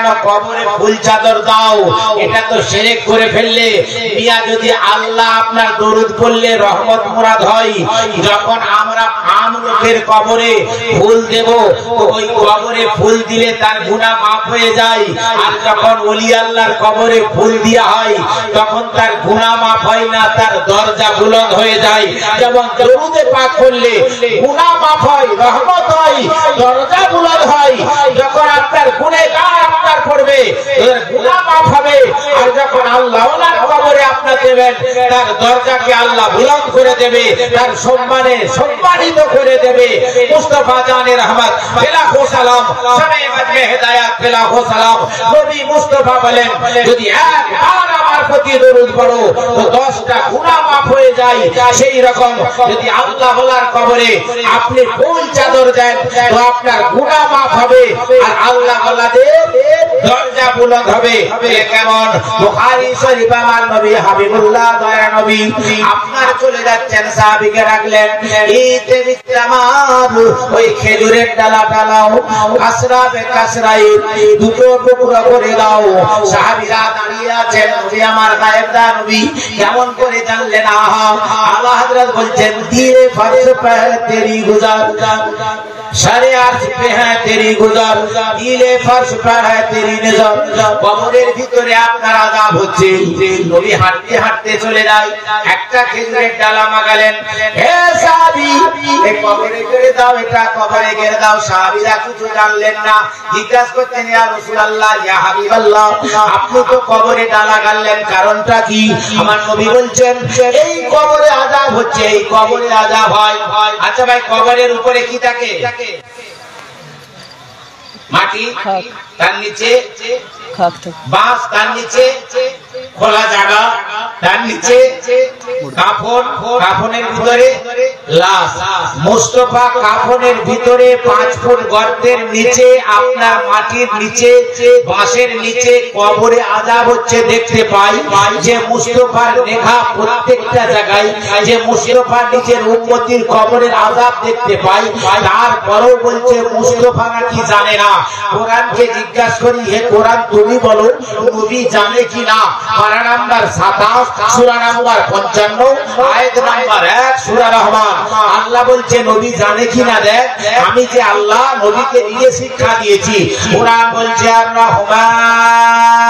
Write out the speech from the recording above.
কেন কবরে ফুল চাদর দাও? এটা তো শিরক করে ফেললে। মিয়া যদি আল্লাহ আপনার দরুদ পড়লে রহমত মুরাদ হয়, যখন আমরা আম লোকের কবরে ফুল দেব, ওই কবরে ফুল দিলে তার গুনাহ মাফ হয়ে যায়। আর যখন ওলি আল্লাহর কবরে ফুল দেয়া হয় তখন তার গুনাহ মাফ হয় না, তার দরজা বুলন্দ হয়ে যায়। যেমন দরুদে পাক করলে গুনাহ মাফ হয়, রহমত হয়, দরজা বুলন্দ হয়। যখন আপনার গুনাহগার আপনার পড়বে গুনাহ মাফ হবে। আর যখন আল্লাহ ওনার কবরে আপনার দেবেন, তার দরজাকে আল্লাহ বুলন্দ করে দেবে, তার সম্মানিত করে দেবে। মুস্তাফা জানে রহমত ফেলাহু সালাম, শামে মজমে হেদায়েত ফেলাহু সালাম, নবী মুস্তাফা বলেন, যদি একবার আমার প্রতি দরুদ পড়ো তো 10টা গুনাহ মাফ হয়ে যায়। সেই রকম যদি আল্লাহ ওয়ালার কবরে আপনি ফুল চাদর দেন তো আপনার গুনাহ মাফ হবে আর আল্লাহ ওয়ালাদের দরজা বুলন্দ হবে। কেমন? বুখারী শরীফ আমার নবী হাবিবুল্লাহ দয়া নবী আপনার চলে যাচ্ছেন, সাহাবীকে রাখলেন, ঈদে মিত্রামাদ ওই খেজুরের ডালা ডালাও, কাসরাবে কাসরাই দুটো টুকরো করে দাও। সাহাবীরা দাঁড়িয়ে আছেন, নবী আমার গায়েবদা নবী কেমন করে জানলেন? আলা হযরত বলছেন, দিলে ফরজ পে তেরি গুজার, সারে আরশ পে হ্যাঁ তেরি গুজার, দিলে ফরজ পে হ্যাঁ তেরি নজর। কবরের ভিতরে আপনার আযাব হচ্ছে। নবী হাঁটতে হাঁটতে চলে যায়, একটা খেজুরের ডালা মাগালেন, হে সাহাবী এই কবরে গেড়ে দাও, এটা কবরে গেড়ে দাও। সাহাবীরা কিছু জানলেন না, জিজ্ঞাসা করতেন, ইয়া রাসূলুল্লাহ, ইয়া হাবিবাল্লাহ, আপনি তো কবরে ডালা গাড়লেন, কারণটা কি? আমার নবী বলছেন, এই কবরে আযাব হচ্ছে, এই কবরে আযাব হয়। আচ্ছা ভাই, কবরের উপরে কি থাকে? মাটি, তার নিচে বাঁশ, তার নিচে খোলা জায়গা, তার নিচে কাফন, কাফনের ভিতরে লাশ। মুস্তাফা কাফনের ভিতরে 5 ফুট গর্তের নিচে আপনার মাটির নিচে বাঁশের নিচে কবরে আযাব হচ্ছে দেখতে পাই। যে মুস্তাফার নেখা প্রত্যেকটা জায়গায়, যে মুস্তাফা নিজের উম্মতির কবরের আযাব দেখতে পাই, তারপরেও বলছে মুস্তাফা নাকি জানে না। কোরআনকে জিজ্ঞাসা করি, হে কোরআন তুমি বলো নবী জানে কি না? পারা নাম্বার 27, সূরা নাম্বার 55, আয়াত নাম্বার 1, সূরা রহমান। আল্লাহ বলছে নবী জানে কি না? দেখ, আমি যে আল্লাহ নবীকে দিয়ে শিক্ষা দিয়েছি। কোরআন বলছে আর রহমান